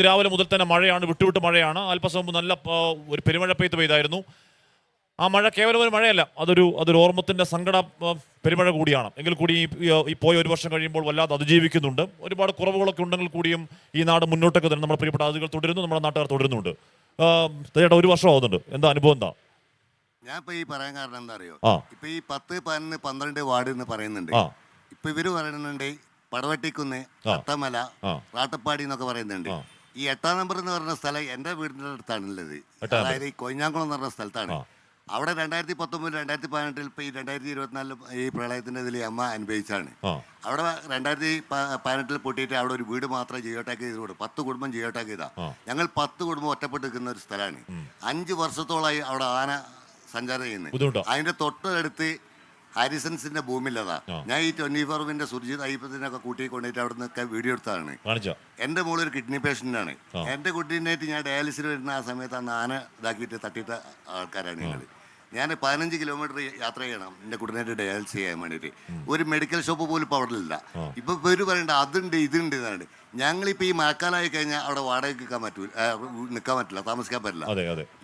രാവിലെ മുതൽ തന്നെ മഴയാണ്, വിട്ടുവിട്ട് മഴയാണ്. അല്പസം മുമ്പ് നല്ല ഒരു പെരുമഴ പെയ്തായിരുന്നു. ആ മഴ കേവലം ഒരു മഴയല്ല, അതൊരു ഓർമ്മത്തിൻ്റെ സങ്കട പെരുമഴ കൂടിയാണ്. എങ്കിൽ കൂടി ഈ പോയ ഒരു വർഷം കഴിയുമ്പോൾ വല്ലാതെ അതിജീവിക്കുന്നുണ്ട്. ഒരുപാട് കുറവുകളൊക്കെ ഉണ്ടെങ്കിൽ കൂടിയും ഈ നാട് മുന്നോട്ടൊക്കെ തന്നെ നമ്മുടെ പ്രിയപ്പെട്ട അതിഥികൾ തുടരുന്നു, നമ്മുടെ നാട്ടുകാർ തുടരുന്നുണ്ട്. ചേട്ടാ, ഒരു വർഷം ആവുന്നുണ്ട്, എന്താ അനുഭവം? എന്താ ഞാൻ ഇപ്പൊ ഈ പറയാൻ കാരണം എന്താ അറിയോ, ഇപ്പൊ ഈ 10, 11, 12 വാർഡ് എന്ന് പറയുന്നുണ്ട്. ഇപ്പൊ ഇവര് പറയുന്നുണ്ട് പടവട്ടിക്കുന്ന്, അട്ടമല, റാട്ടപ്പാടി എന്നൊക്കെ പറയുന്നുണ്ട്. ഈ 8ാം നമ്പർ എന്ന് പറഞ്ഞ സ്ഥലം എന്റെ വീടിന്റെ അടുത്താണുള്ളത്. അതായത് ഈ കൊയിഞ്ഞാംകുളം എന്ന് പറഞ്ഞ സ്ഥലത്താണ്. അവിടെ 2019, 2018 ഇപ്പൊ ഈ 2024 ഈ പ്രളയത്തിന്റെ ഇതിൽ അമ്മ അനുഭവിച്ചാണ്. അവിടെ 2018 പൊട്ടിയിട്ട് അവിടെ ഒരു വീട് മാത്രം ജിയോടാക്ക് ചെയ്ത് 10 കുടുംബം ജിയോടാക്ക് ചെയ്താ. ഞങ്ങൾ 10 കുടുംബം ഒറ്റപ്പെട്ട് നിൽക്കുന്ന ഒരു സ്ഥലമാണ്. 5 വർഷത്തോളമായി അവിടെ ആന സഞ്ചാരം ചെയ്യുന്നത്. അതിന്റെ തൊട്ടടുത്ത് ഹാരിസൺസിന്റെ ഭൂമിയിലതാ. ഞാൻ ഈ 24 സുർജിത് അയ്യപ്പത്തിനൊക്കെ കൂട്ടിക്കൊണ്ടിട്ട് അവിടെ നിന്നൊക്കെ വീഡിയോ എടുത്തതാണ്. എന്റെ മോള് ഒരു കിഡ്നി പേഷ്യന്റ് ആണ്. എന്റെ കുട്ടീനായിട്ട് ഞാൻ ഡയാലിസിന് വരുന്ന ആ സമയത്ത് അന്ന് ആന ഇതാക്കിയിട്ട് തട്ടിയിട്ട ആൾക്കാരാണ് ഞങ്ങൾ. ഞാൻ 15 കിലോമീറ്റർ യാത്ര ചെയ്യണം എൻ്റെ കുട്ടീനായിട്ട് ഡയാലിസിസ് ചെയ്യാൻ വേണ്ടിയിട്ട്. ഒരു മെഡിക്കൽ ഷോപ്പ് പോലും ഇപ്പോൾ അവിടെ ഇല്ല. ഇപ്പൊ ഇവര് പറയണ്ട അതുണ്ട് ഇതുണ്ട് എന്നാണ്. ഞങ്ങളിപ്പോൾ ഈ മഴക്കാലമായി കഴിഞ്ഞാൽ അവിടെ വാടകയ്ക്ക് നിൽക്കാൻ പറ്റില്ല, താമസിക്കാൻ പറ്റില്ല.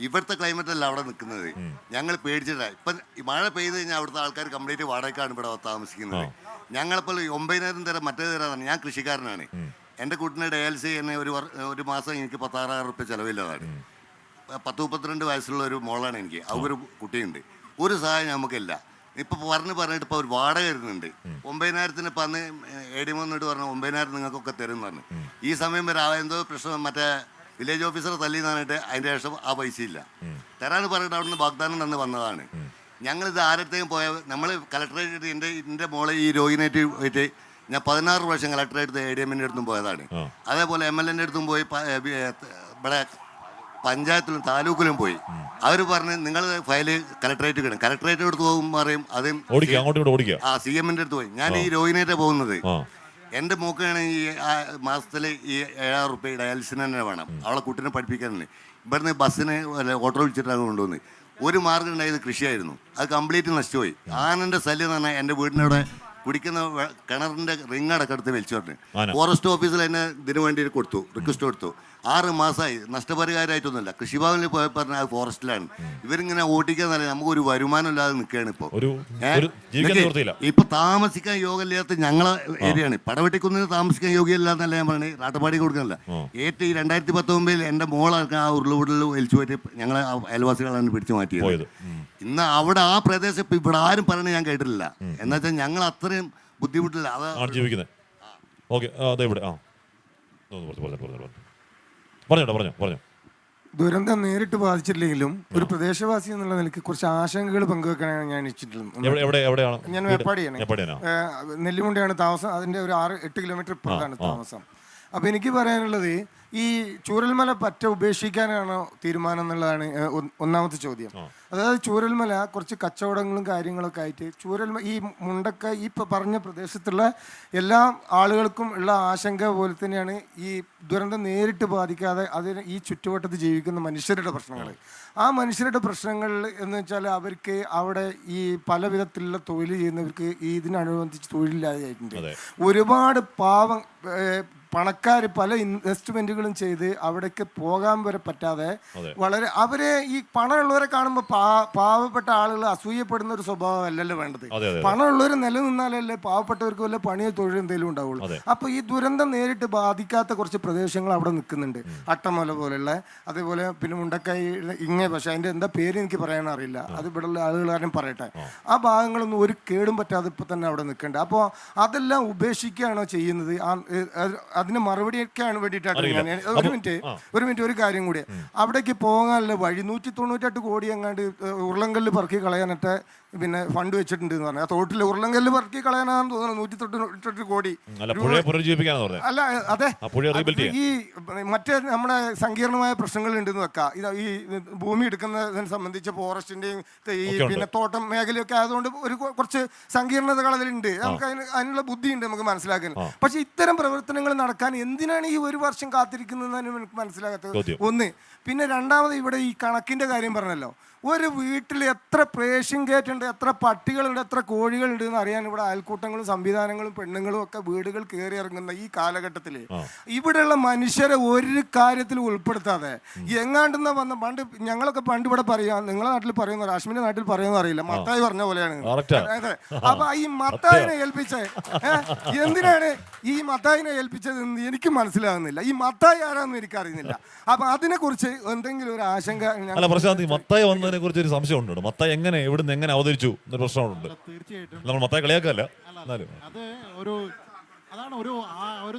ഇവിടുത്തെ ക്ലൈമറ്റ് അല്ല അവിടെ നിൽക്കുന്നത്. ഞങ്ങൾ പേടിച്ചിട്ടാണ്. ഇപ്പം മഴ പെയ്ത് കഴിഞ്ഞാൽ അവിടുത്തെ ആൾക്കാർ കംപ്ലീറ്റ് വാടകയ്ക്കാണ് ഇവിടെ താമസിക്കുന്നത്. ഞങ്ങളിപ്പോൾ 9,000 തരം മറ്റേ തരാതാണ്. ഞാൻ കൃഷിക്കാരനാണ്. എൻ്റെ കുട്ടീനെ ഡയാലിസിസ് ചെയ്യുന്ന ഒരു മാസം എനിക്ക് 16,000 റുപ്യ ചിലവില്ലതാണ്. 10-32 വയസ്സുള്ള ഒരു മോളാണ് എനിക്ക്. ഒരു കുട്ടിയുണ്ട്. ഒരു സഹായം നമുക്കില്ല. ഇപ്പൊ പറഞ്ഞിട്ട് ഇപ്പൊ ഒരു വാടക വരുന്നുണ്ട്. 9,000 ഇപ്പൊ അന്ന് ADM വന്നിട്ട് പറഞ്ഞു 9,000 നിങ്ങൾക്കൊക്കെ തരും പറഞ്ഞു. ഈ സമയം വരെ എന്തോ പ്രശ്നം മറ്റേ വില്ലേജ് ഓഫീസറെ തല്ലിന്നാണിട്ട് അതിന്റെ ശേഷം ആ പൈസ ഇല്ല. തരാന്ന് പറഞ്ഞിട്ട് അവിടുന്ന് വാഗ്ദാനം തന്ന് വന്നതാണ്. ഞങ്ങളിത് ആരത്തെയും പോയ നമ്മൾ കളക്ടറേറ്റ് എൻ്റെ മോളെ ഈ രോഗിനായിട്ട് പോയിട്ട് ഞാൻ 16 പ്രാവശ്യം കളക്ടറേറ്റ് ADMന്റെ അടുത്തും പോയതാണ്. അതേപോലെ MLA അടുത്തും പോയി ഇവിടെ പഞ്ചായത്തിലും താലൂക്കിലും പോയി. അവർ പറഞ്ഞ് നിങ്ങൾ ഫയല് കളക്ടറേറ്റ് കിടക്കും. കളക്ടറേറ്റ് അടുത്ത് പോകുമ്പോൾ പറയും അത് CMന്റെ അടുത്ത് പോയി. ഞാൻ ഈ രോഗിനായിട്ടാണ് പോകുന്നത്. എൻ്റെ മോക്കാണ് ഈ മാസത്തിൽ ഈ 7,000 റുപ്യ ഡയാലിസിന് തന്നെ വേണം. അവളെ കുട്ടീനെ പഠിപ്പിക്കാനുണ്ട്. ഇവിടുന്ന് ബസ്സിന് ഓട്ടോ വിളിച്ചിട്ടാണ് കൊണ്ടുവന്നത്. ഒരു മാർഗം ഉണ്ടായത് കൃഷിയായിരുന്നു. അത് കംപ്ലീറ്റ് നശിച്ചുപോയി. ആനൻ്റെ ശല്യം എന്ന് പറഞ്ഞാൽ എൻ്റെ വീടിനവിടെ കുടിക്കുന്ന കിണറിൻ്റെ റിങ് അടക്കടുത്ത് വലിച്ചു പറഞ്ഞു. ഫോറസ്റ്റ് ഓഫീസിൽ എന്നെ ഇതിനു വേണ്ടി റിക്വസ്റ്റ് കൊടുത്തു. 6 മാസമായി. നഷ്ടപരിഹാരമായിട്ടൊന്നുമില്ല. കൃഷിഭവനിൽ പോയി പറഞ്ഞാൽ അത് ഫോറസ്റ്റിലാണ്. ഇവരിങ്ങനെ ഓട്ടിക്കാന്നല്ല, നമുക്കൊരു വരുമാനം ഇല്ലാതെ നിൽക്കുകയാണ് ഇപ്പോൾ. ഇപ്പൊ താമസിക്കാൻ യോഗമില്ലാത്ത ഞങ്ങളെ ഏരിയയാണ്. പടവെട്ടിക്കുന്നിന് താമസിക്കാൻ യോഗ്യമില്ലാന്നല്ല ഞാൻ പറഞ്ഞത്. റാട്ടപ്പാടി കൊടുക്കുന്നില്ല. ഏറ്റവും 2019 എൻ്റെ മോളൊക്കെ ആ ഉരുളുപൊടലിൽ വലിച്ചു പോയിട്ട് ഞങ്ങളെ അയൽവാസികളാണ് പിടിച്ചു മാറ്റിയത്. ഇന്ന് അവിടെ ആ പ്രദേശം ഇപ്പൊ ഇവിടെ ആരും പറയണത് ഞാൻ കേട്ടിട്ടില്ല. എന്നാ വെച്ചാൽ ഞങ്ങൾ അത്രയും ബുദ്ധിമുട്ടില്ല. ദുരന്തം നേരിട്ട് ബാധിച്ചില്ലെങ്കിലും ഒരു പ്രദേശവാസി എന്നുള്ള നിലയ്ക്ക് കുറച്ച് ആശങ്കകൾ പങ്കുവെക്കാനാണ് ഞാൻ ഇച്ചിട്ടുള്ളത്. ഞാൻ മേപ്പാടിയാണ്, നെല്ലിമുണ്ടയാണ് താമസം. അതിൻ്റെ ഒരു 6-8 കിലോമീറ്റർ ഇപ്പുറത്താണ് താമസം. അപ്പോൾ എനിക്ക് പറയാനുള്ളത്, ഈ ചൂരൽമല പറ്റ ഉപേക്ഷിക്കാനാണോ തീരുമാനം എന്നുള്ളതാണ് ഒന്നാമത്തെ ചോദ്യം. അതായത് ചൂരൽമല കുറച്ച് കച്ചവടങ്ങളും കാര്യങ്ങളൊക്കെ ആയിട്ട് ഈ മുണ്ടക്ക ഈ പറഞ്ഞ പ്രദേശത്തുള്ള എല്ലാ ആളുകൾക്കും ഉള്ള ആശങ്ക പോലെ തന്നെയാണ് ഈ ദുരന്തം നേരിട്ട് ബാധിക്കാതെ അതിന് ഈ ചുറ്റുവട്ടത്ത് ജീവിക്കുന്ന മനുഷ്യരുടെ പ്രശ്നങ്ങൾ. ആ മനുഷ്യരുടെ പ്രശ്നങ്ങൾ എന്ന് വെച്ചാൽ അവർക്ക് അവിടെ ഈ പല വിധത്തിലുള്ള തൊഴിൽ ചെയ്യുന്നവർക്ക് ഇതിനനുബന്ധിച്ച് തൊഴിലില്ലാതെയായിട്ടുണ്ട്. ഒരുപാട് പണക്കാർ പല ഇൻവെസ്റ്റ്മെന്റുകളും ചെയ്ത് അവിടേക്ക് പോകാൻ വരെ പറ്റാതെ വളരെ അവരെ ഈ പണമുള്ളവരെ കാണുമ്പോൾ പാവപ്പെട്ട ആളുകൾ അസൂയപ്പെടുന്ന ഒരു സ്വഭാവം അല്ലല്ലോ വേണ്ടത്. പണമുള്ളവർ നിലനിന്നാലല്ലേ പാവപ്പെട്ടവർക്ക് വല്ല പണിയോ തൊഴിൽ എന്തെങ്കിലും ഉണ്ടാവുള്ളൂ. അപ്പൊ ഈ ദുരന്തം നേരിട്ട് ബാധിക്കാത്ത കുറച്ച് പ്രദേശങ്ങൾ അവിടെ നിൽക്കുന്നുണ്ട്. അട്ടമല പോലുള്ള, അതേപോലെ പിന്നെ മുണ്ടക്കായി പക്ഷെ അതിന്റെ എന്താ പേര് എനിക്ക് പറയാൻ അറിയില്ല. അത് ഇവിടെയുള്ള ആളുകളാരും പറയട്ടെ. ആ ഭാഗങ്ങളൊന്നും ഒരു കേടും പറ്റാതെ ഇപ്പൊ തന്നെ അവിടെ നിൽക്കുന്നുണ്ട്. അപ്പോൾ അതെല്ലാം ഉപേക്ഷിക്കുകയാണോ ചെയ്യുന്നത്? അതിന് മറുപടിയൊക്കെയാണ് വേണ്ടിയിട്ടാണ് ഞാൻ ഒരു മിനിറ്റ് ഒരു കാര്യം കൂടി. അവിടേക്ക് പോകാനുള്ള വഴി 198 കോടി എങ്ങാണ്ട് ഉരുളങ്കല്ല് പറക്കി കളയാനിട്ട് പിന്നെ ഫണ്ട് വെച്ചിട്ടുണ്ട് എന്ന് പറഞ്ഞു. ആ തോട്ടിൽ ഉരുളങ്കല്ല് പറക്കി കളയാനാണെന്ന് തോന്നുന്നു 198 കോടി. അല്ല, അതെ, ഈ മറ്റേ നമ്മുടെ സങ്കീർണമായ പ്രശ്നങ്ങൾ ഉണ്ടെന്ന് വെക്കാം. ഈ ഭൂമി എടുക്കുന്നതിനെ സംബന്ധിച്ച് ഫോറസ്റ്റിന്റെയും ഈ പിന്നെ തോട്ടം മേഖലയൊക്കെ ആയതുകൊണ്ട് കുറച്ച് സങ്കീർണതകൾ അതിലുണ്ട്. നമുക്ക് അതിനുള്ള ബുദ്ധിയുണ്ട് നമുക്ക് മനസ്സിലാക്കാൻ. പക്ഷെ ഇത്തരം പ്രവർത്തനങ്ങൾ നടക്കാൻ എന്തിനാണ് ഈ 1 വർഷം കാത്തിരിക്കുന്നതെന്ന് എനിക്ക് മനസ്സിലാകാത്തത് ചോദ്യം. ഒന്ന്. പിന്നെ രണ്ടാമത് ഇവിടെ ഈ കണക്കിൻ്റെ കാര്യം പറഞ്ഞല്ലോ. ഒരു വീട്ടിൽ എത്ര പേഷ്യൻ ഗേറ്റ് ഉണ്ട്, എത്ര പട്ടികളുണ്ട്, എത്ര കോഴികളുണ്ട് എന്ന് അറിയാൻ ഇവിടെ അയൽക്കൂട്ടങ്ങളും സംവിധാനങ്ങളും പെണ്ണുങ്ങളും ഒക്കെ വീടുകൾ കയറി ഇറങ്ങുന്ന ഈ കാലഘട്ടത്തിൽ ഇവിടെയുള്ള മനുഷ്യരെ ഒരു കാര്യത്തിൽ ഉൾപ്പെടുത്താതെ എങ്ങാണ്ടെന്ന് വന്ന ഞങ്ങളൊക്കെ പണ്ട് ഇവിടെ പറയാം, നിങ്ങളെ നാട്ടിൽ പറയുന്ന റാഷ്മിന്റെ നാട്ടിൽ പറയുന്ന അറിയില്ല, മത്തായി പറഞ്ഞ പോലെയാണ്. അപ്പൊ ഈ മത്തായിനെ ഏൽപ്പിച്ചേ എന്തിനാണ് ഈ മത്തായിനെ ഏൽപ്പിച്ചത് എന്ന് എനിക്ക് മനസ്സിലാകുന്നില്ല. ഈ മത്തായി ആരാന്ന് എനിക്ക് അറിയുന്നില്ല. അപ്പൊ അതിനെ കുറിച്ച് എന്തെങ്കിലും ഒരു ആശങ്ക. മത്തായി വന്നതിനെ കുറിച്ച് ഒരു സംശയം ഉണ്ട്. മത്തായി എങ്ങനെ എവിടുന്ന് എങ്ങനെ അവതരിച്ചു എന്നൊരു പ്രശ്നമുണ്ട്. തീർച്ചയായിട്ടും നമ്മൾ മത്തായി കളിയാക്കല്ല. അത് അതാണ് ഒരു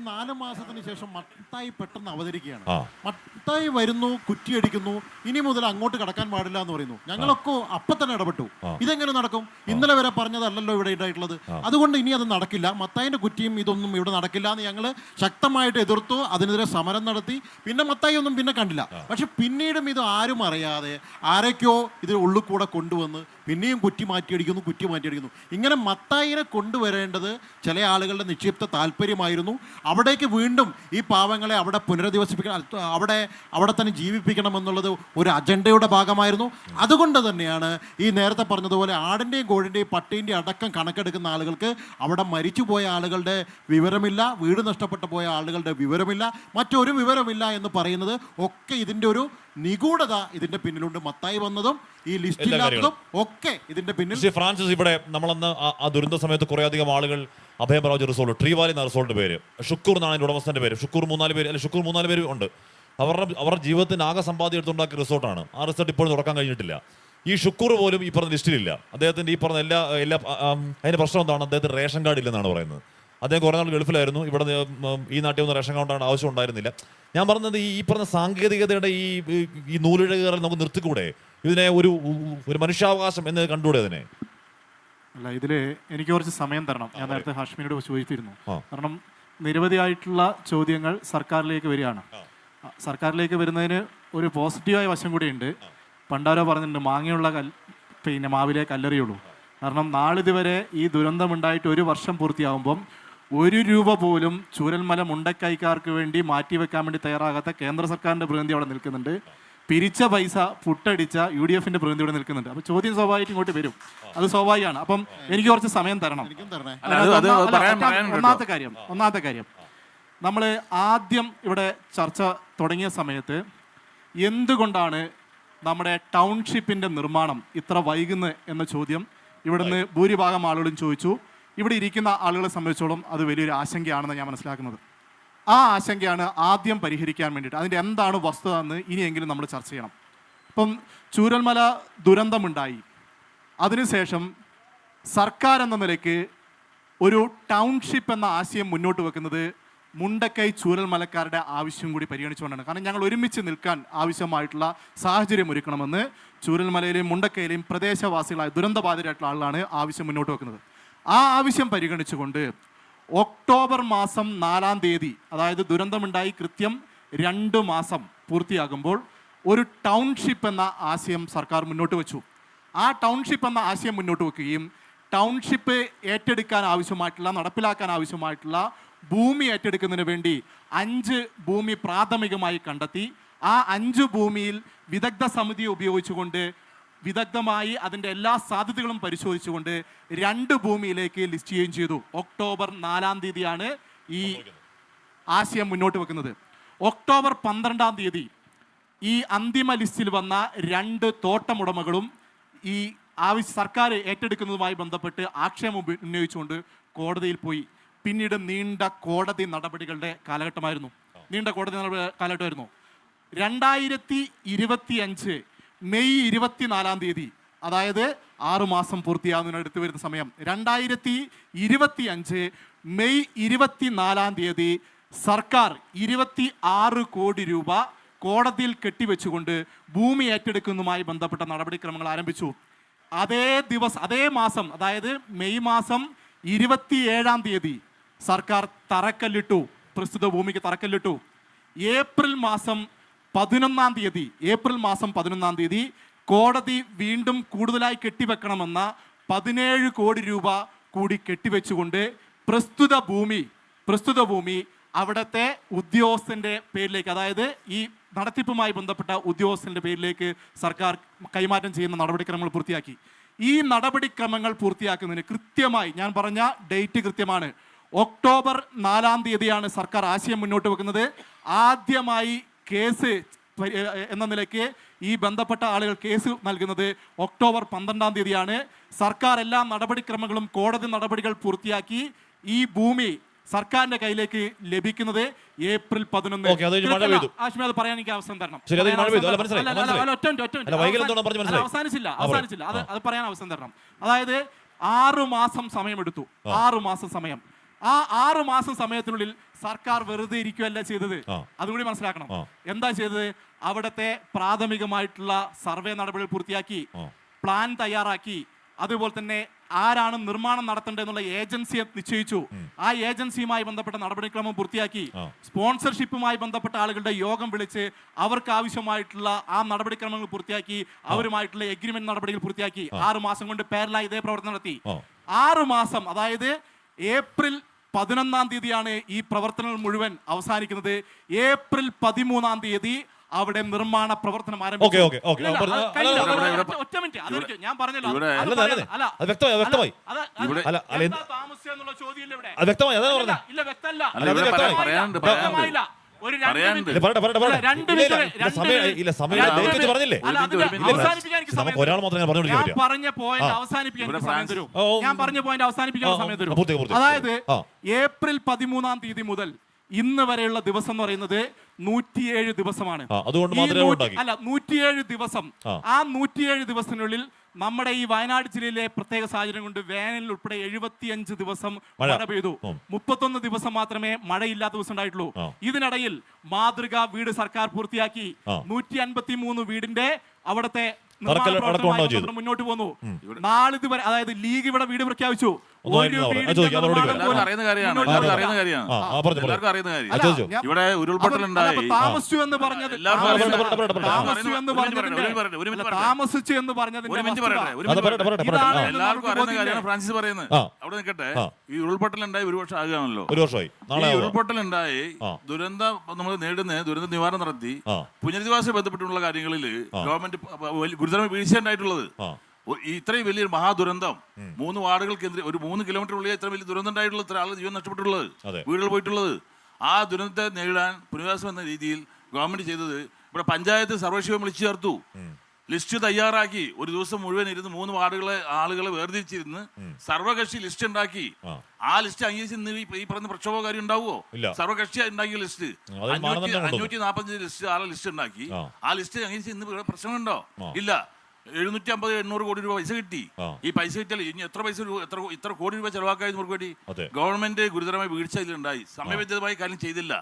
4 മാസത്തിന് ശേഷം മത്തായി പെട്ടെന്ന് അവതരിക്കുകയാണ്. മത്തായി വരുന്നു, കുറ്റിയടിക്കുന്നു, ഇനി മുതൽ അങ്ങോട്ട് കടക്കാൻ പാടില്ല എന്ന് പറയുന്നു. ഞങ്ങളൊക്കെ അപ്പൊ തന്നെ ഇടപെട്ടു. ഇതെങ്ങനെ നടക്കും? ഇന്നലെ വരെ പറഞ്ഞതല്ലല്ലോ ഇവിടെ ഉണ്ടായിട്ടുള്ളത്. അതുകൊണ്ട് ഇനി അത് നടക്കില്ല, മത്തായിന്റെ കുറ്റിയും ഇതൊന്നും ഇവിടെ നടക്കില്ല എന്ന് ഞങ്ങൾ ശക്തമായിട്ട് എതിർത്തു. അതിനെതിരെ സമരം നടത്തി. പിന്നെ മത്തായി ഒന്നും പിന്നെ കണ്ടില്ല. പക്ഷെ പിന്നീടും ഇത് ആരും അറിയാതെ ആരൊക്കെയോ ഇത് ഉള്ളിൽ കൂടെ കൊണ്ടുവന്ന് പിന്നെയും കുറ്റി മാറ്റിയടിക്കുന്നു. ഇങ്ങനെ മത്തായിനെ കൊണ്ടുവരേണ്ടത് ചില ആളുകളുടെ നിക്ഷിപ്ത താല്പര്യമായിരുന്നു. അവിടേക്ക് വീണ്ടും ഈ പാവങ്ങളെ അവിടെ പുനരധിവസിപ്പിക്കണം, അവിടെ തന്നെ ജീവിപ്പിക്കണം എന്നുള്ളത് ഒരു അജണ്ടയുടെ ഭാഗമായിരുന്നു. അതുകൊണ്ട് തന്നെയാണ് ഈ നേരത്തെ പറഞ്ഞതുപോലെ ആടിൻ്റെയും കോഴിൻ്റെയും പട്ടീൻ്റെയും അടക്കം കണക്കെടുക്കുന്ന ആളുകൾക്ക് അവിടെ മരിച്ചുപോയ ആളുകളുടെ വിവരമില്ല, വീട് നഷ്ടപ്പെട്ടു പോയ ആളുകളുടെ വിവരമില്ല, മറ്റൊരു വിവരമില്ല എന്ന് പറയുന്നത് ഒക്കെ ഇതിൻ്റെ ഒരു നിഗൂഢത ഇതിന്റെ പിന്നിലുണ്ട്. മത്തായി വന്നതും ഈ ലിസ്റ്റില്ലാത്തതും ഒക്കെ ഇതിന്റെ പിന്നിൽ. ഫ്രാൻസിസ്, ഇവിടെ നമ്മളന്ന് ആ ദുരന്ത സമയത്ത് കുറെ അധികം ആളുകൾ അഭയം പ്രാപിച്ച റിസോർട്ട്, ട്രീ വാലി എന്ന റിസോർട്ടിന്റെ പേര് ഷുക്കൂർ എന്നാണ് അതിന്റെ ഉടമസ്ഥന്റെ പേര്. ഷുക്കൂർ 3-4 പേര് ഉണ്ട്. അവരുടെ ജീവിതത്തിന് ആകെ സമ്പാദ്യം എടുത്തുണ്ടാക്കിയ റിസോർട്ടാണ്. ആ റിസോർട്ട് ഇപ്പോഴും തുറക്കാൻ കഴിഞ്ഞിട്ടില്ല. ഈ ഷുക്കൂർ പോലും ഈ പറഞ്ഞ ലിസ്റ്റിലില്ല. അദ്ദേഹത്തിന്റെ ഈ പറഞ്ഞ എല്ലാ അതിന്റെ പ്രശ്നം എന്താണ്? അദ്ദേഹത്തിന് റേഷൻ കാർഡ് ഇല്ലെന്നാണ് പറയുന്നത്. അദ്ദേഹം കുറേ നാൾ ഗൾഫിലായിരുന്നു. ഇവിടെ ഈ നാട്ടിൽ ഒന്ന് റേഷൻ കാർഡാണ് ആവശ്യം ഉണ്ടായിരുന്നില്ല. ഞാൻ പറഞ്ഞത് ഈ പറഞ്ഞ സാങ്കേതികതയുടെ ഈ നൂലിഴകേറൽ നമുക്ക് നിർത്തിക്കൂടെ? ഇതിനെ ഒരു മനുഷ്യാവകാശം എന്ന് കണ്ടുകൂടെ അതിനെ? അല്ല, ഇതില് എനിക്ക് കുറച്ച് സമയം തരണം. ഞാൻ നേരത്തെ ഹാഷ്മിനോട് ചോദിച്ചിരുന്നു. കാരണം നിരവധിയായിട്ടുള്ള ചോദ്യങ്ങൾ സർക്കാരിലേക്ക് വരികയാണ്. സർക്കാരിലേക്ക് വരുന്നതിന് ഒരു പോസിറ്റീവായ വശം കൂടിയുണ്ട്. പണ്ടാരോ പറഞ്ഞിട്ടുണ്ട്, മാങ്ങയുള്ള മാവിലെ കല്ലെറിയുള്ളൂ. കാരണം നാളിതുവരെ ഈ ദുരന്തമുണ്ടായിട്ട് 1 വർഷം പൂർത്തിയാകുമ്പം 1 രൂപ പോലും ചൂരൽമല മുണ്ടക്കൈക്കാർക്ക് വേണ്ടി മാറ്റിവെക്കാൻ വേണ്ടി തയ്യാറാകാത്ത കേന്ദ്ര സർക്കാരിൻ്റെ പ്രതിനിധി അവിടെ നിൽക്കുന്നുണ്ട്. പിരിച്ച പൈസ പുട്ടടിച്ച UDFന്റെ പ്രതിനിധി ഇവിടെ നിൽക്കുന്നുണ്ട്. അപ്പോൾ ചോദ്യം സ്വാഭാവികമായിട്ട് ഇങ്ങോട്ട് വരും. അത് സ്വാഭാവികമാണ്. അപ്പം എനിക്ക് കുറച്ച് സമയം തരണം. ഒന്നാമത്തെ കാര്യം നമ്മൾ ആദ്യം ഇവിടെ ചർച്ച തുടങ്ങിയ സമയത്ത് എന്തുകൊണ്ടാണ് നമ്മുടെ ടൗൺഷിപ്പിൻ്റെ നിർമ്മാണം ഇത്ര വൈകുന്നത് എന്ന ചോദ്യം ഇവിടുന്ന് ഭൂരിഭാഗം ആളുകളും ചോദിച്ചു. ഇവിടെ ഇരിക്കുന്ന ആളുകളെ സംബന്ധിച്ചോളം അത് വലിയൊരു ആശങ്കയാണെന്ന് ഞാൻ മനസ്സിലാക്കുന്നത്. ആ ആശങ്കയാണ് ആദ്യം പരിഹരിക്കാൻ വേണ്ടിയിട്ട്. അതിൻ്റെ എന്താണ് വസ്തുത എന്ന് ഇനിയെങ്കിലും നമ്മൾ ചർച്ച ചെയ്യണം. ഇപ്പം ചൂരൽമല ദുരന്തമുണ്ടായി, അതിനുശേഷം സർക്കാർ എന്ന നിലയ്ക്ക് ഒരു ടൗൺഷിപ്പ് എന്ന ആശയം മുന്നോട്ട് വെക്കുന്നത് മുണ്ടക്കൈ ചൂരൽമലക്കാരുടെ ആവശ്യം കൂടി പരിഗണിച്ചുകൊണ്ടാണ്. കാരണം ഞങ്ങൾ ഒരുമിച്ച് നിൽക്കാൻ ആവശ്യമായിട്ടുള്ള സാഹചര്യം ഒരുക്കണമെന്ന് ചൂരൽമലയിലെയും മുണ്ടക്കയിലെയും പ്രദേശവാസികളായ ദുരന്തബാധിതരായിട്ടുള്ള ആളുകളാണ് ആവശ്യം മുന്നോട്ട് വെക്കുന്നത്. ആ ആവശ്യം പരിഗണിച്ചുകൊണ്ട് ഒക്ടോബർ മാസം 4-ാം തീയതി, അതായത് ദുരന്തമുണ്ടായി കൃത്യം 2 മാസം പൂർത്തിയാകുമ്പോൾ ഒരു ടൗൺഷിപ്പ് എന്ന ആശയം സർക്കാർ മുന്നോട്ട് വെച്ചു. ആ ടൗൺഷിപ്പ് എന്ന ആശയം മുന്നോട്ട് വെക്കുകയും ടൗൺഷിപ്പ് ഏറ്റെടുക്കാൻ ആവശ്യമായിട്ടുള്ള, നടപ്പിലാക്കാൻ ആവശ്യമായിട്ടുള്ള ഭൂമി ഏറ്റെടുക്കുന്നതിന് വേണ്ടി 5 ഭൂമി പ്രാഥമികമായി കണ്ടെത്തി. ആ 5 ഭൂമിയിൽ വിദഗ്ധ സമിതിയെ ഉപയോഗിച്ചുകൊണ്ട് വിദഗ്ധമായി അതിൻ്റെ എല്ലാ സാധ്യതകളും പരിശോധിച്ചുകൊണ്ട് 2 ഭൂമിയിലേക്ക് ലിസ്റ്റ് ചെയ്യുകയും ചെയ്തു. ഒക്ടോബർ 4-ാം തീയതിയാണ് ഈ ആശയം മുന്നോട്ട് വെക്കുന്നത്. ഒക്ടോബർ 12-ാം തീയതി ഈ അന്തിമ ലിസ്റ്റിൽ വന്ന 2 തോട്ടമുടമകളും ഈ സർക്കാർ ഏറ്റെടുക്കുന്നതുമായി ബന്ധപ്പെട്ട് ആക്ഷേപം ഉന്നയിച്ചുകൊണ്ട് കോടതിയിൽ പോയി. പിന്നീട് നീണ്ട കോടതി നടപടികളുടെ കാലഘട്ടമായിരുന്നു. 2025 മെയ് 24-ാം തീയതി, അതായത് 6 മാസം പൂർത്തിയാകുന്നതിനടുത്ത് വരുന്ന സമയം, 2025 മെയ് 24-ാം തീയതി സർക്കാർ 26 കോടി രൂപ കോടതിയിൽ കെട്ടിവെച്ചുകൊണ്ട് ഭൂമി ഏറ്റെടുക്കുന്നതുമായി ബന്ധപ്പെട്ട നടപടിക്രമങ്ങൾ ആരംഭിച്ചു. അതേ മാസം, അതായത് മെയ് മാസം 27-ാം തീയതി സർക്കാർ തറക്കല്ലിട്ടു, പ്രസ്തുത ഭൂമിക്ക് തറക്കല്ലിട്ടു. ഏപ്രിൽ മാസം 11-ാം തീയതി കോടതി വീണ്ടും കൂടുതലായി കെട്ടിവെക്കണമെന്ന 17 കോടി രൂപ കൂടി കെട്ടിവെച്ചുകൊണ്ട് പ്രസ്തുത ഭൂമി അവിടുത്തെ ഉദ്യോഗസ്ഥന്റെ പേരിലേക്ക്, അതായത് ഈ നടത്തിപ്പുമായി ബന്ധപ്പെട്ട ഉദ്യോഗസ്ഥന്റെ പേരിലേക്ക് സർക്കാർ കൈമാറ്റം ചെയ്യുന്ന നടപടിക്രമങ്ങൾ പൂർത്തിയാക്കി. ഈ നടപടിക്രമങ്ങൾ പൂർത്തിയാക്കുന്നതിന് കൃത്യമായി ഞാൻ പറഞ്ഞ ഡേറ്റ് കൃത്യമാണ്. ഒക്ടോബർ 4-ാം തീയതിയാണ് സർക്കാർ ആശയം മുന്നോട്ട് വെക്കുന്നത്. ആദ്യമായി കേസ് എന്ന നിലയ്ക്ക് ഈ ബന്ധപ്പെട്ട ആളുകൾ കേസ് നൽകുന്നത് ഒക്ടോബർ 12-ാം തീയതിയാണ്. സർക്കാർ എല്ലാ നടപടിക്രമങ്ങളും കോടതി നടപടികൾ പൂർത്തിയാക്കി ഈ ഭൂമി സർക്കാരിന്റെ കയ്യിലേക്ക് ലഭിക്കുന്നത് ഏപ്രിൽ 11. ആശ്മി, അത് പറയാൻ എനിക്ക് അവസരം തരണം. അവസാനിച്ചില്ല. അത് പറയാൻ അവസരം തരണം. അതായത് 6 മാസം സമയമെടുത്തു. 6 മാസം സമയം. ആ 6 മാസം സമയത്തിനുള്ളിൽ സർക്കാർ വെറുതെ ഇരിക്കുകയല്ല ചെയ്തത്. അതുകൂടി മനസ്സിലാക്കണം. എന്താ ചെയ്തത്? അവിടുത്തെ പ്രാഥമികമായിട്ടുള്ള സർവേ നടപടികൾ പൂർത്തിയാക്കി, പ്ലാൻ തയ്യാറാക്കി, അതുപോലെ തന്നെ ആരാണ് നിർമ്മാണം നടത്തേണ്ടത് എന്നുള്ള ഏജൻസിയെ നിശ്ചയിച്ചു. ആ ഏജൻസിയുമായി ബന്ധപ്പെട്ട നടപടിക്രമം പൂർത്തിയാക്കി. സ്പോൺസർഷിപ്പുമായി ബന്ധപ്പെട്ട ആളുകളുടെ യോഗം വിളിച്ച് അവർക്ക് ആവശ്യമായിട്ടുള്ള ആ നടപടിക്രമങ്ങൾ പൂർത്തിയാക്കി, അവരുമായിട്ടുള്ള എഗ്രിമെന്റ് നടപടികൾ പൂർത്തിയാക്കി. 6 മാസം കൊണ്ട് പേരലായി ഇതേ പ്രവർത്തനം നടത്തി. 6 മാസം, അതായത് ഏപ്രിൽ 11-ാം തീയതിയാണ് ഈ പ്രവർത്തനങ്ങൾ മുഴുവൻ അവസാനിക്കുന്നത്. ഏപ്രിൽ 13-ാം തീയതി അവിടെ നിർമ്മാണ പ്രവർത്തനം ആരംഭിച്ചു. ഒറ്റ മിനിറ്റ്, അതൊക്കെ ഞാൻ പറഞ്ഞല്ലോ. ഒരു പറഞ്ഞ പോയിന്റ് അവസാനിപ്പിക്കാൻ സമയം തരും. ഞാൻ പറഞ്ഞ പോയിന്റ് അവസാനിപ്പിക്കാൻ സമയം തരും. അതായത് ഏപ്രിൽ 13-ാം തീയതി മുതൽ ഇന്ന് വരെയുള്ള ദിവസം എന്ന് പറയുന്നത് 107 ദിവസമാണ്. അല്ല, 107 ദിവസം. ആ 107 ദിവസത്തിനുള്ളിൽ നമ്മുടെ ഈ വയനാട് ജില്ലയിലെ പ്രത്യേക സാഹചര്യം കൊണ്ട് വേനലിൽ ഉൾപ്പെടെ 75 ദിവസം മഴ പെയ്തു. 31 ദിവസം മാത്രമേ മഴയില്ലാത്ത ദിവസം ഉണ്ടായിട്ടുള്ളൂ. ഇതിനിടയിൽ മാതൃകാ വീട് സർക്കാർ പൂർത്തിയാക്കി. 153 വീടിന്റെ അവിടുത്തെ മുന്നോട്ട് പോന്നു. നാളിതുവരെ, അതായത് ലീഗ് ഇവിടെ വീട് പ്രഖ്യാപിച്ചു. ഇവിടെ ഉരുൾപൊട്ടലുണ്ടായി. താമസിച്ചു എന്ന് പറഞ്ഞത് താമസിച്ചു എന്ന് പറഞ്ഞത് എല്ലാവർക്കും അറിയുന്ന കാര്യമാണ് ഫ്രാൻസിസ് പറയുന്നത്. അവിടെ നിൽക്കട്ടെ. ഈ ഉരുൾപൊട്ടലുണ്ടായി 1 വർഷം ആകുകയാണല്ലോ. ഈ ഉരുൾപൊട്ടലുണ്ടായി ദുരന്തം നമ്മൾ നേടുന്ന ദുരന്ത നിവാരണം നടത്തി പുനരധിവാസ ബന്ധപ്പെട്ടുള്ള കാര്യങ്ങളിൽ ഗവൺമെന്റ് ഗുരുതരമായ വീഴ്ച ഉണ്ടായിട്ടുള്ളത്. ഇത്രയും വലിയൊരു മഹാദുരന്തം 3 വാർഡുകൾക്കെതിരെ ഒരു 3 കിലോമീറ്റർ ഉള്ളിൽ ഇത്ര വലിയ ദുരന്തം ഉണ്ടായിട്ടുള്ളത്, ഇത്ര ആളുകൾ ജീവൻ നഷ്ടപ്പെട്ടുള്ളത്, വീടുകൾ പോയിട്ടുള്ളത്. ആ ദുരന്തത്തെ നേരിടാൻ പുനരധിവാസം എന്ന രീതിയിൽ ഗവൺമെന്റ് ചെയ്തത് ഇവിടെ പഞ്ചായത്ത് സർവകക്ഷി വിളിച്ചു ചേർത്തു. ലിസ്റ്റ് തയ്യാറാക്കി ഒരു ദിവസം മുഴുവൻ ഇരുന്ന് 3 വാർഡുകളെ ആളുകളെ വേർതിരിച്ചിരുന്ന് സർവകക്ഷി ലിസ്റ്റ് ഉണ്ടാക്കി. ആ ലിസ്റ്റ് അംഗീകരിച്ച് ഇന്ന് ഈ പറഞ്ഞ പ്രക്ഷോഭകാരി ഉണ്ടാവുമോ? സർവകക്ഷി ഉണ്ടാക്കിയ ലിസ്റ്റ് 545 ലിസ്റ്റ് ആളെ ലിസ്റ്റ് ഉണ്ടാക്കി. ആ ലിസ്റ്റ് അംഗീകരിച്ച് ഇന്ന് പ്രശ്നമുണ്ടോ? ഇല്ല. 750-800 കോടി രൂപ പൈസ കിട്ടി. ഈ പൈസ കിട്ടിയാൽ ഇനി എത്ര പൈസ ഇത്ര കോടി രൂപ ചെലവാക്കാതെ നമുക്ക് വേണ്ടി ഗവൺമെന്റ് ഗുരുതരമായ വീഴ്ച ഇതിലുണ്ടായി. സമയബന്ധിതമായി കാര്യം ചെയ്തില്ല.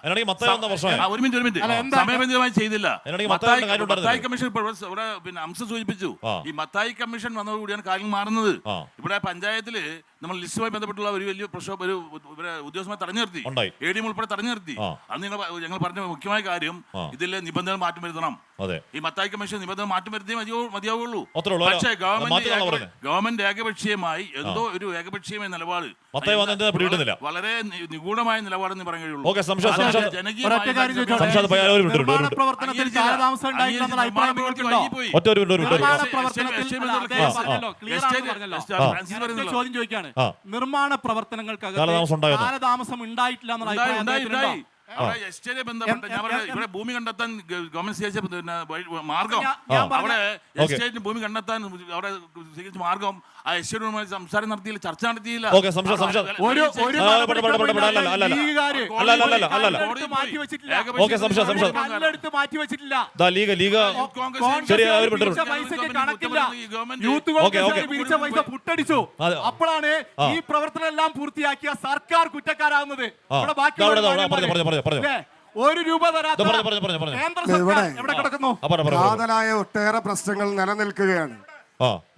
ഒരു മിനിറ്റ് സമയബന്ധിതമായി ചെയ്തില്ല. മത്തായി കമ്മീഷൻ പിന്നെ അംശം സൂചിപ്പിച്ചു. ഈ മത്തായി കമ്മീഷൻ വന്നതോടുകൂടിയാണ് കാര്യം മാറുന്നത്. ഇവിടെ പഞ്ചായത്തില് നമ്മൾ ലിസ്റ്റുമായി ബന്ധപ്പെട്ടുള്ള ഒരു വലിയ പ്രശ്നം ഒരു ഉദ്യോഗസ്ഥമായി തടഞ്ഞു നിർത്തി. ADM ഉൾപ്പെടെ തടഞ്ഞു നിർത്തി. അന്ന് ഞങ്ങൾ പറഞ്ഞ മുഖ്യമായ കാര്യം ഇതിലെ നിബന്ധനകൾ മാറ്റം വരുത്തണം. ഈ മത്തായി കമ്മീഷൻ നിബന്ധന മാറ്റം വരുത്തിയേ മതിയാവുള്ളൂ. പക്ഷേ ഗവൺമെന്റ് ഏകപക്ഷീയമായി എന്തോ ഒരു ഏകപക്ഷീയമായ നിലപാട്, വളരെ നിഗൂഢമായ നിലപാടെന്ന് പറയാൻ കഴിയുള്ളൂ. ചോദ്യം ചോദിക്കാണ്. നിർമ്മാണ പ്രവർത്തനങ്ങൾക്ക് കാലതാമസം ഉണ്ടായിട്ടില്ല എന്നുള്ള അഭിപ്രായം എസ്റ്റേറ്റ് ബന്ധപ്പെട്ട് ഞാൻ പറഞ്ഞ ഇവിടെ ഭൂമി കണ്ടെത്താൻ ഗവൺമെന്റ് സ്വീകരിച്ച മാർഗം, അവിടെ എസ്റ്റേറ്റിന് ഭൂമി കണ്ടെത്താൻ അവിടെ സ്വീകരിച്ച മാർഗം ആ എസ്റ്റേറ്റുമായി സംസാരം നടത്തിയില്ല, ചർച്ച നടത്തിയില്ല. അപ്പോഴാണ് ഈ പ്രവർത്തനം എല്ലാം പൂർത്തിയാക്കിയ സർക്കാർ കുറ്റക്കാരാകുന്നത്. 1 രൂപ തരാത്ത കേന്ദ്ര സർക്കാർ എവിടെ കിടക്കുന്നു? കാതലായ ഒട്ടേറെ പ്രശ്നങ്ങൾ നിലനിൽക്കുകയാണ്.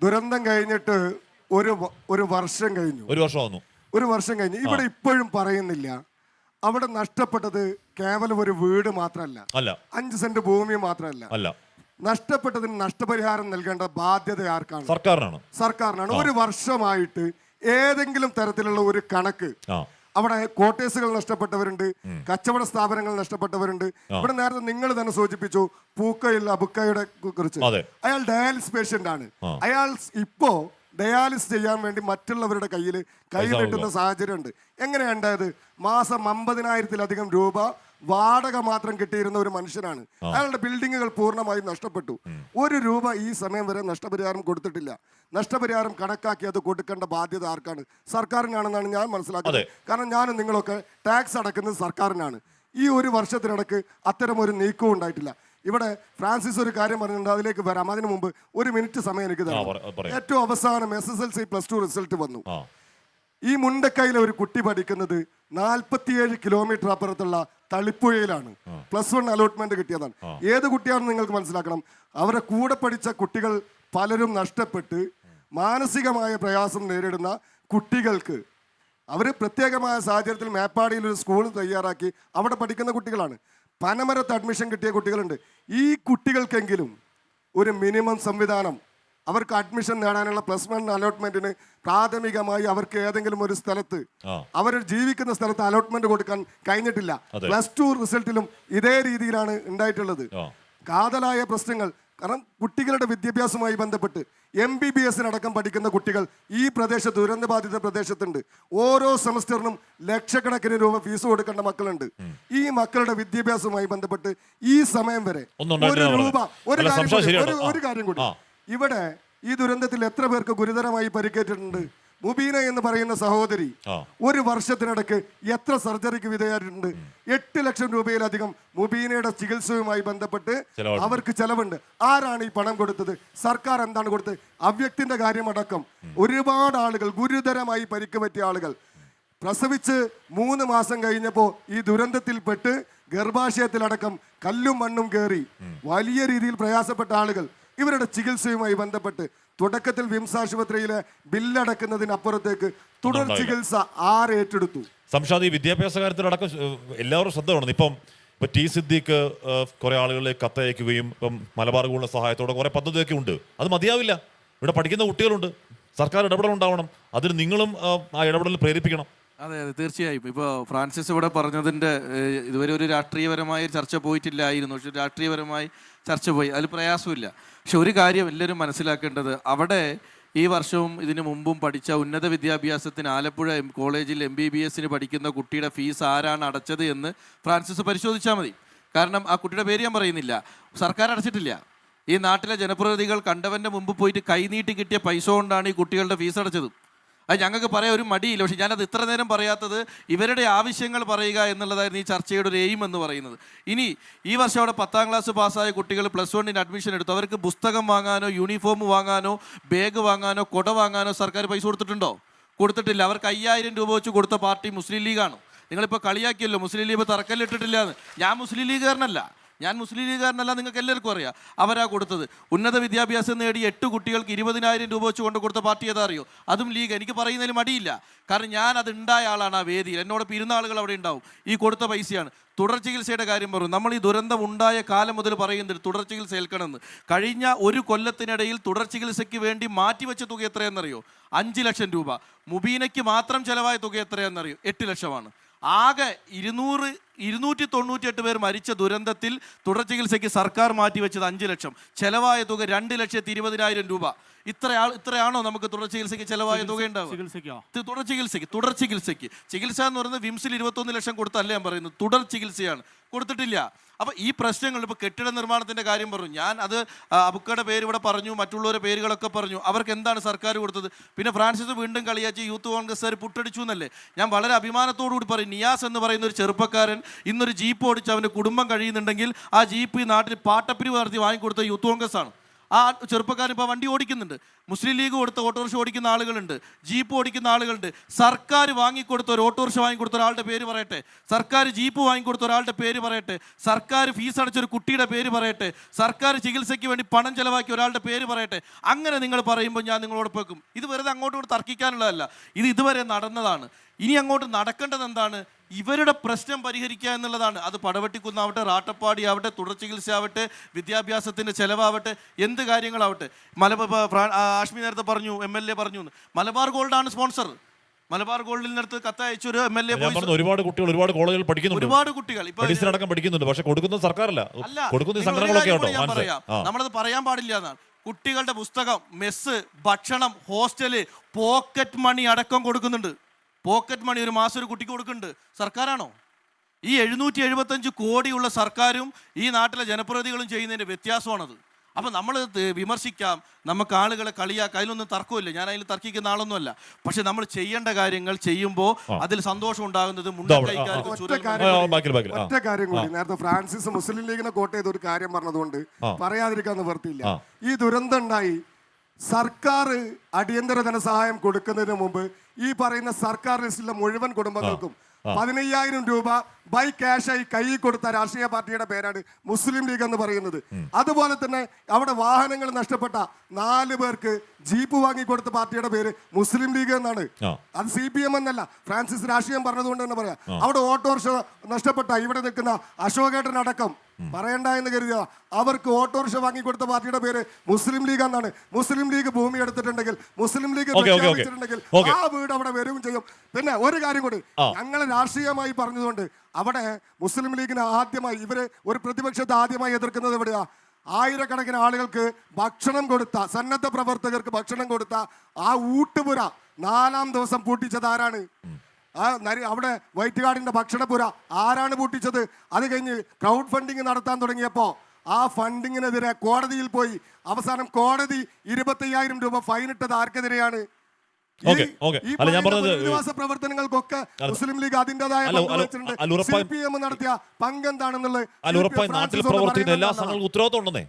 ദുരന്തം കഴിഞ്ഞിട്ട് ഒരു വർഷം കഴിഞ്ഞു. ഒരു വർഷം കഴിഞ്ഞു. ഇവിടെ ഇപ്പോഴും പറയുന്നില്ല അവിടെ നഷ്ടപ്പെട്ടത് കേവലം ഒരു വീട് മാത്രമല്ല, 5 സെന്റ് ഭൂമി മാത്രമല്ല. നഷ്ടപ്പെട്ടതിന് നഷ്ടപരിഹാരം നൽകേണ്ട ബാധ്യത ആർക്കാണ്? സർക്കാരിനാണ്. ഒരു വർഷമായിട്ട് ഏതെങ്കിലും തരത്തിലുള്ള ഒരു കണക്ക് അവിടെ ക്വാർട്ടേഴ്സുകൾ നഷ്ടപ്പെട്ടവരുണ്ട്, കച്ചവട സ്ഥാപനങ്ങൾ നഷ്ടപ്പെട്ടവരുണ്ട്. ഇവിടെ നേരത്തെ നിങ്ങൾ തന്നെ സൂചിപ്പിച്ചു പൂക്കയില്ല ബുക്കയുടെ കുറിച്ച്. അയാൾ ഡയാലിസിസ് പേഷ്യന്റ് ആണ്. അയാൾ ഇപ്പോ ഡയാലിസിസ് ചെയ്യാൻ വേണ്ടി മറ്റുള്ളവരുടെ കയ്യിൽ കൈ നീട്ടുന്ന സാഹചര്യം ഉണ്ട്. എങ്ങനെയുണ്ടായത്? മാസം 50,000-ലധികം രൂപ വാടക മാത്രം കിട്ടിയിരുന്ന ഒരു മനുഷ്യനാണ്. അയാളുടെ ബിൽഡിങ്ങുകൾ പൂർണ്ണമായും നഷ്ടപ്പെട്ടു. 1 രൂപ ഈ സമയം വരെ നഷ്ടപരിഹാരം കൊടുത്തിട്ടില്ല. നഷ്ടപരിഹാരം കണക്കാക്കി അത് കൊടുക്കേണ്ട ബാധ്യത ആർക്കാണ്? സർക്കാരിനാണെന്നാണ് ഞാൻ മനസ്സിലാക്കുന്നത്. കാരണം ഞാനും നിങ്ങളൊക്കെ ടാക്സ് അടക്കുന്നത് സർക്കാരിനാണ്. ഈ 1 വർഷത്തിനിടക്ക് അത്തരം ഒരു നീക്കവും ഉണ്ടായിട്ടില്ല. ഇവിടെ ഫ്രാൻസിസ് ഒരു കാര്യം പറഞ്ഞിട്ടുണ്ട്, അതിലേക്ക് വരാം. അതിനു മുമ്പ് 1 മിനിറ്റ് സമയം എനിക്ക് തരാം. ഏറ്റവും അവസാനം SSLC +2 റിസൾട്ട് വന്നു. ഈ മുണ്ടക്കയിലെ ഒരു കുട്ടി പഠിക്കുന്നത് 47 കിലോമീറ്റർ അപ്പുറത്തുള്ള തളിപ്പുഴയിലാണ്. +1 അലോട്ട്മെന്റ് കിട്ടിയതാണ്. ഏത് കുട്ടിയാണെന്ന് നിങ്ങൾക്ക് മനസ്സിലാക്കണം. അവരെ കൂടെ പഠിച്ച കുട്ടികൾ പലരും നഷ്ടപ്പെട്ട് മാനസികമായ പ്രയാസം നേരിടുന്ന കുട്ടികൾക്ക് അവർ പ്രത്യേകമായ സാഹചര്യത്തിൽ മേപ്പാടിയിൽ ഒരു സ്കൂൾ തയ്യാറാക്കി അവിടെ പഠിക്കുന്ന കുട്ടികളാണ്. പനമരത്ത് അഡ്മിഷൻ കിട്ടിയ കുട്ടികളുണ്ട്. ഈ കുട്ടികൾക്കെങ്കിലും ഒരു മിനിമം സംവിധാനം, അവർക്ക് അഡ്മിഷൻ നേടാനുള്ള +1 അലോട്ട്മെന്റിന് പ്രാഥമികമായി അവർക്ക് ഏതെങ്കിലും ഒരു സ്ഥലത്ത് അവർ ജീവിക്കുന്ന സ്ഥലത്ത് അലോട്ട്മെന്റ് കൊടുക്കാൻ കഴിഞ്ഞിട്ടില്ല. +2 റിസൾട്ടിലും ഇതേ രീതിയിലാണ് ഉണ്ടായിട്ടുള്ളത്. കാതലായ പ്രശ്നങ്ങൾ. കാരണം കുട്ടികളുടെ വിദ്യാഭ്യാസവുമായി ബന്ധപ്പെട്ട് MBBS-നടക്കം പഠിക്കുന്ന കുട്ടികൾ ഈ പ്രദേശത്ത്, ദുരന്തബാധിത പ്രദേശത്തുണ്ട്. ഓരോ സെമസ്റ്ററിനും ലക്ഷക്കണക്കിന് രൂപ ഫീസ് കൊടുക്കേണ്ട മക്കളുണ്ട്. ഈ മക്കളുടെ വിദ്യാഭ്യാസവുമായി ബന്ധപ്പെട്ട് ഈ സമയം വരെ 1 രൂപ. ഒരു കാര്യം കൂടി, ഇവിടെ ഈ ദുരന്തത്തിൽ എത്ര പേർക്ക് ഗുരുതരമായി പരിക്കേറ്റിട്ടുണ്ട്? മുബീന എന്ന് പറയുന്ന സഹോദരി 1 വർഷത്തിനിടയ്ക്ക് എത്ര സർജറിക്ക് വിധേയമായിട്ടുണ്ട്? 8 ലക്ഷം രൂപയിലധികം മുബീനയുടെ ചികിത്സയുമായി ബന്ധപ്പെട്ട് അവർക്ക് ചെലവുണ്ട്. ആരാണ് ഈ പണം കൊടുത്തത്? സർക്കാർ എന്താണ് കൊടുത്തത്? അവ്യക്തിന്റെ കാര്യമടക്കം ഒരുപാട് ആളുകൾ, ഗുരുതരമായി പരിക്ക് പറ്റിയ ആളുകൾ, പ്രസവിച്ച് 3 മാസം കഴിഞ്ഞപ്പോൾ ഈ ദുരന്തത്തിൽപ്പെട്ട് ഗർഭാശയത്തിലടക്കം കല്ലും മണ്ണും കയറി വലിയ രീതിയിൽ പ്രയാസപ്പെട്ട ആളുകൾ, ഇവരുടെ ചികിത്സയുമായി ബന്ധപ്പെട്ട് തുടക്കത്തിൽ വിംസ് ആശുപത്രിയിലെ ബില്ലടക്കുന്നതിനപ്പുറത്തേക്ക് തുടർ ചികിത്സ ഏറ്റെടുത്തു? സംഷാദ്, ഈ വിദ്യാഭ്യാസ കാര്യത്തിലടക്കം എല്ലാവരും ശ്രദ്ധ വേണം. ഇപ്പം ടി സിദ്ദീഖ് കുറെ ആളുകളിലേക്ക് കത്തയക്കുകയും ഇപ്പം മലബാർ ഗോൾഡിന്റെ സഹായത്തോടെ കുറെ പദ്ധതിയൊക്കെ ഉണ്ട്. അത് മതിയാവില്ല. ഇവിടെ പഠിക്കുന്ന കുട്ടികളുണ്ട്. സർക്കാർ ഇടപെടലുണ്ടാവണം. അതിന് നിങ്ങളും ആ ഇടപെടൽ പ്രേരിപ്പിക്കണം. അതെ അതെ, തീർച്ചയായും. ഇപ്പോൾ ഫ്രാൻസിസ് ഇവിടെ പറഞ്ഞതിൻ്റെ ഇതുവരെ ഒരു രാഷ്ട്രീയപരമായ ചർച്ച പോയിട്ടില്ലായിരുന്നു. പക്ഷെ രാഷ്ട്രീയപരമായി ചർച്ച പോയി, അതിൽ പ്രയാസമില്ല. പക്ഷെ ഒരു കാര്യം എല്ലാവരും മനസ്സിലാക്കേണ്ടത്, അവിടെ ഈ വർഷവും ഇതിനു മുമ്പും പഠിച്ച ഉന്നത വിദ്യാഭ്യാസത്തിന് ആലപ്പുഴ കോളേജിൽ MBBS-ന് പഠിക്കുന്ന കുട്ടിയുടെ ഫീസ് ആരാണ് അടച്ചത് എന്ന് ഫ്രാൻസിസ് പരിശോധിച്ചാൽ മതി. കാരണം ആ കുട്ടിയുടെ പേര് ഞാൻ പറയുന്നില്ല, സർക്കാർ അടച്ചിട്ടില്ല. ഈ നാട്ടിലെ ജനപ്രതിനിധികൾ കണ്ടവൻ്റെ മുമ്പ് പോയിട്ട് കൈനീട്ടി കിട്ടിയ പൈസ കൊണ്ടാണ് ഈ കുട്ടികളുടെ ഫീസ് അടച്ചത്. അത് ഞങ്ങൾക്ക് പറയാൻ ഒരു മടിയില്ല. പക്ഷെ ഞാനത് ഇത്ര നേരം പറയാത്തത് ഇവരുടെ ആവശ്യങ്ങൾ പറയുക എന്നുള്ളതായിരുന്നു ഈ ചർച്ചയുടെ ഒരു എയിം എന്ന് പറയുന്നത്. ഇനി ഈ വർഷം അവിടെ 10ാം ക്ലാസ് പാസ്സായ കുട്ടികൾ +1-ന് അഡ്മിഷൻ എടുത്തു. അവർക്ക് പുസ്തകം വാങ്ങാനോ യൂണിഫോം വാങ്ങാനോ ബാഗ് വാങ്ങാനോ കുട വാങ്ങാനോ സർക്കാർ പൈസ കൊടുത്തിട്ടുണ്ടോ? കൊടുത്തിട്ടില്ല. അവർക്ക് 5000 രൂപ വെച്ച് കൊടുത്ത പാർട്ടി മുസ്ലിം ലീഗാണ്. നിങ്ങളിപ്പോൾ കളിയാക്കിയല്ലോ മുസ്ലിം ലീഗ് തറക്കല്ലിട്ടിട്ടില്ല എന്ന്. ഞാൻ മുസ്ലിം ലീഗുകാരനല്ല, നിങ്ങൾക്ക് എല്ലാവർക്കും അറിയാം. അവരാ കൊടുത്തത്. ഉന്നത വിദ്യാഭ്യാസം നേടി 8 കുട്ടികൾക്ക് 20,000 രൂപ വെച്ച് കൊണ്ട് കൊടുത്ത പാർട്ടി ഏതാ അറിയോ? അതും ലീഗ്. എനിക്ക് പറയുന്നതിൽ മടിയില്ല. കാരണം ഞാൻ അത് ഉണ്ടായ ആളാണ് ആ വേദിയിൽ. എന്നോടൊപ്പം ഇരുന്ന ആളുകൾ അവിടെ ഉണ്ടാവും. ഈ കൊടുത്ത പൈസയാണ്. തുടർ ചികിത്സയുടെ കാര്യം പറഞ്ഞു. നമ്മൾ ഈ ദുരന്തം ഉണ്ടായ കാലം മുതൽ പറയുന്നുണ്ട് തുടർ ചികിത്സ ഏൽക്കണമെന്ന്. കഴിഞ്ഞ 1 കൊല്ലത്തിനിടയിൽ തുടർ ചികിത്സയ്ക്ക് വേണ്ടി മാറ്റിവെച്ച തുക എത്രയാണെന്നറിയോ? 5 ലക്ഷം രൂപ. മുബീനയ്ക്ക് മാത്രം ചെലവായ തുക എത്രയാണെന്നറിയോ? 8 ലക്ഷമാണ്. ആകെ 298 പേർ മരിച്ച ദുരന്തത്തിൽ തുടർ ചികിത്സയ്ക്ക് സർക്കാർ മാറ്റിവെച്ചത് 5 ലക്ഷം. ചെലവായ തുക 2,20,000 രൂപ. ഇത്രയാണോ നമുക്ക് തുടർ ചികിത്സയ്ക്ക് ചെലവായ തുക ഉണ്ടാവുക? തുടർ ചികിത്സയ്ക്ക് ചികിത്സ എന്ന് പറയുന്നത് വിംസിൽ 21 ലക്ഷം കൊടുത്തല്ല ഞാൻ പറയുന്നത്, തുടർ ചികിത്സയാണ്. കൊടുത്തിട്ടില്ല. അപ്പോൾ ഈ പ്രശ്നങ്ങൾ, ഇപ്പോൾ കെട്ടിട നിർമ്മാണത്തിൻ്റെ കാര്യം പറഞ്ഞു. ഞാൻ അത് അബുക്കയുടെ പേര് ഇവിടെ പറഞ്ഞു, മറ്റുള്ളവരുടെ പേരുകളൊക്കെ പറഞ്ഞു. അവർക്ക് എന്താണ് സർക്കാർ കൊടുത്തത്? പിന്നെ ഫ്രാൻസിസ് വീണ്ടും കളിയാക്കി യൂത്ത് കോൺഗ്രസ്സുകാർ പുട്ടടിച്ചു എന്നല്ലേ. ഞാൻ വളരെ അഭിമാനത്തോടുകൂടി പറയും, നിയാസ് എന്ന് പറയുന്ന ഒരു ചെറുപ്പക്കാരൻ ഇന്നൊരു ജീപ്പ് ഓടിച്ച് അവൻ്റെ കുടുംബം കഴിയുന്നുണ്ടെങ്കിൽ ആ ജീപ്പ് ഈ നാട്ടിൽ പാട്ടപ്പിരിവ് നടത്തി വാങ്ങിക്കൊടുത്ത യൂത്ത് കോൺഗ്രസ് ആണ്. ആ ചെറുപ്പക്കാരൻ ഇപ്പോൾ വണ്ടി ഓടിക്കുന്നുണ്ട്. മുസ്ലിം ലീഗ് കൊടുത്ത ഓട്ടോറിക്ഷ ഓടിക്കുന്ന ആളുകളുണ്ട്, ജീപ്പ് ഓടിക്കുന്ന ആളുകളുണ്ട്. സർക്കാർ വാങ്ങിക്കൊടുത്ത ഒരു ഓട്ടോറിക്ഷ വാങ്ങിക്കൊടുത്ത ഒരാളുടെ പേര് പറയട്ടെ, സർക്കാർ ജീപ്പ് വാങ്ങിക്കൊടുത്ത ഒരാളുടെ പേര് പറയട്ടെ, സർക്കാർ ഫീസ് അടച്ചൊരു കുട്ടിയുടെ പേര് പറയട്ടെ, സർക്കാർ ചികിത്സയ്ക്ക് വേണ്ടി പണം ചെലവാക്കിയ ഒരാളുടെ പേര് പറയട്ടെ. അങ്ങനെ നിങ്ങൾ പറയുമ്പോൾ ഞാൻ നിങ്ങളോട് വെക്കും. ഇത് വെറുതെ അങ്ങോട്ടും തർക്കിക്കാനുള്ളതല്ല, ഇത് ഇതുവരെ നടന്നതാണ്. ഇനി അങ്ങോട്ട് നടക്കേണ്ടത് എന്താണ്? ഇവരുടെ പ്രശ്നം പരിഹരിക്കുക എന്നുള്ളതാണ്. അത് പടവെട്ടിക്കുന്നാവട്ടെ, റാട്ടപ്പാടി ആവട്ടെ, തുടർ ചികിത്സ ആവട്ടെ, വിദ്യാഭ്യാസത്തിൻ്റെ ചെലവാവട്ടെ, എന്ത് കാര്യങ്ങളാവട്ടെ. ആഷ്മി നേരത്തെ പറഞ്ഞു, MLA പറഞ്ഞു, മലബാർ ഗോൾഡാണ് സ്പോൺസർ. മലബാർ ഗോൾഡിനടുത്ത് കത്തയച്ചൊരു MLA ഞാൻ പറഞ്ഞു ഒരുപാട് കുട്ടികൾ ഒരുപാട് കോളേജുകൾ പഠിക്കുന്നുണ്ട്, ഒരുപാട് കുട്ടികൾ ഇപ്പൊ മെഡിസിൻ അടക്കം പഠിക്കുന്നുണ്ട്. പക്ഷെ കൊടുക്കുന്നത് സർക്കാരല്ല, അല്ല, കൊടുക്കുന്ന നിങ്ങൾ ഒരു സംഘടനകളൊക്കെ കാര്യം കേട്ടോ. കൂടി ഞാൻ പറയാം. നമ്മളത് പറയാൻ പാടില്ല എന്നാണ്. കുട്ടികളുടെ പുസ്തകം, മെസ്സ്, ഭക്ഷണം, ഹോസ്റ്റല്, പോക്കറ്റ് മണി അടക്കം കൊടുക്കുന്നുണ്ട്. പോക്കറ്റ് മണി ഒരു മാസം ഒരു കുട്ടിക്ക് കൊടുക്കുന്നുണ്ട്. സർക്കാരാണോ? ഈ 775 കോടിയുള്ള സർക്കാരും ഈ നാട്ടിലെ ജനപ്രതിനിധികളും ചെയ്യുന്നതിന്റെ വ്യത്യാസമാണത്. അപ്പം നമ്മൾ വിമർശിക്കാം, നമുക്ക് ആളുകളെ കളിയാക്കാം, അതിലൊന്നും തർക്കമില്ല, ഞാൻ അതിൽ തർക്കിക്കുന്ന ആളൊന്നുമല്ല. പക്ഷെ നമ്മൾ ചെയ്യേണ്ട കാര്യങ്ങൾ ചെയ്യുമ്പോൾ അതിൽ സന്തോഷം ഉണ്ടാകുന്നത് ഒറ്റ കാര്യം കൂടി, നേരത്തെ ഫ്രാൻസിസ് മുസ്ലിം ലീഗിനെ കോട്ട് ചെയ്ത ഒരു കാര്യം പറഞ്ഞതുകൊണ്ട് പറയാതിരിക്കാൻ നിവർത്തിയില്ല. ഈ ദുരന്തം ഉണ്ടായി സർക്കാർ അടിയന്തര ധനസഹായം കൊടുക്കുന്നതിന് മുമ്പ് ഈ പറയുന്ന സർക്കാർ ലിസ്റ്റിലെ മുഴുവൻ കുടുംബങ്ങൾക്കും 15,000 രൂപ ബൈ ക്യാഷായി കൈ കൊടുത്ത രാഷ്ട്രീയ പാർട്ടിയുടെ പേരാണ് മുസ്ലിം ലീഗ് എന്ന് പറയുന്നത്. അതുപോലെ തന്നെ അവിടെ വാഹനങ്ങൾ നഷ്ടപ്പെട്ട 4 പേർക്ക് ജീപ്പ് വാങ്ങിക്കൊടുത്ത പാർട്ടിയുടെ പേര് മുസ്ലിം ലീഗ് എന്നാണ്. അത് CPM എന്നല്ല, ഫ്രാൻസിസ് രാഷ്ട്രീയം പറഞ്ഞതുകൊണ്ട് തന്നെ പറയാം. അവിടെ ഓട്ടോറിക്ഷ നഷ്ടപ്പെട്ട ഇവിടെ നിൽക്കുന്ന അശോകേട്ടനടക്കം പറയണ്ട എന്ന് കരുതുക, അവർക്ക് ഓട്ടോറിക്ഷ വാങ്ങിക്കൊടുത്ത പാർട്ടിയുടെ പേര് മുസ്ലിം ലീഗ് എന്നാണ്. മുസ്ലിം ലീഗ് ഭൂമി എടുത്തിട്ടുണ്ടെങ്കിൽ, മുസ്ലിം ലീഗ് പ്രഖ്യാപിച്ചിട്ടുണ്ടെങ്കിൽ ആ വീട് അവിടെ വരികയും ചെയ്യും. പിന്നെ ഒരു കാര്യം കൂടി, ഞങ്ങൾ രാഷ്ട്രീയമായി പറഞ്ഞതുകൊണ്ട് അവിടെ മുസ്ലിം ലീഗിന് ആദ്യമായി ഇവര് ഒരു പ്രതിപക്ഷത്തെ ആദ്യമായി എതിർക്കുന്നത് എവിടെയാ? ആയിരക്കണക്കിന് ആളുകൾക്ക് ഭക്ഷണം കൊടുത്ത, സന്നദ്ധ പ്രവർത്തകർക്ക് ഭക്ഷണം കൊടുത്ത ആ ഊട്ടുപുര 4-ാം ദിവസം പൂട്ടിച്ചത് ആരാണ്? അവിടെ വൈറ്റുകാടിന്റെ ഭക്ഷണപുര ആരാണ് പൂട്ടിച്ചത്? അത് കഴിഞ്ഞ് ക്രൗഡ് ഫണ്ടിങ് നടത്താൻ തുടങ്ങിയപ്പോൾ ആ ഫണ്ടിങ്ങിനെതിരെ കോടതിയിൽ പോയി അവസാനം കോടതി 25,000 രൂപ ഫൈൻ ഇട്ടത് ആർക്കെതിരെയാണ്? പ്രവർത്തനങ്ങൾക്കൊക്കെ മുസ്ലിം ലീഗ് അതിൻ്റെതായ നടത്തിയ പങ്കെന്താണെന്നുള്ളത് നാട്ടിൽ പ്രവർത്തിക്കുന്ന എല്ലാ സംഘങ്ങൾക്കും ഉത്തരവാദിത്വം ഉണ്ടെന്നേ.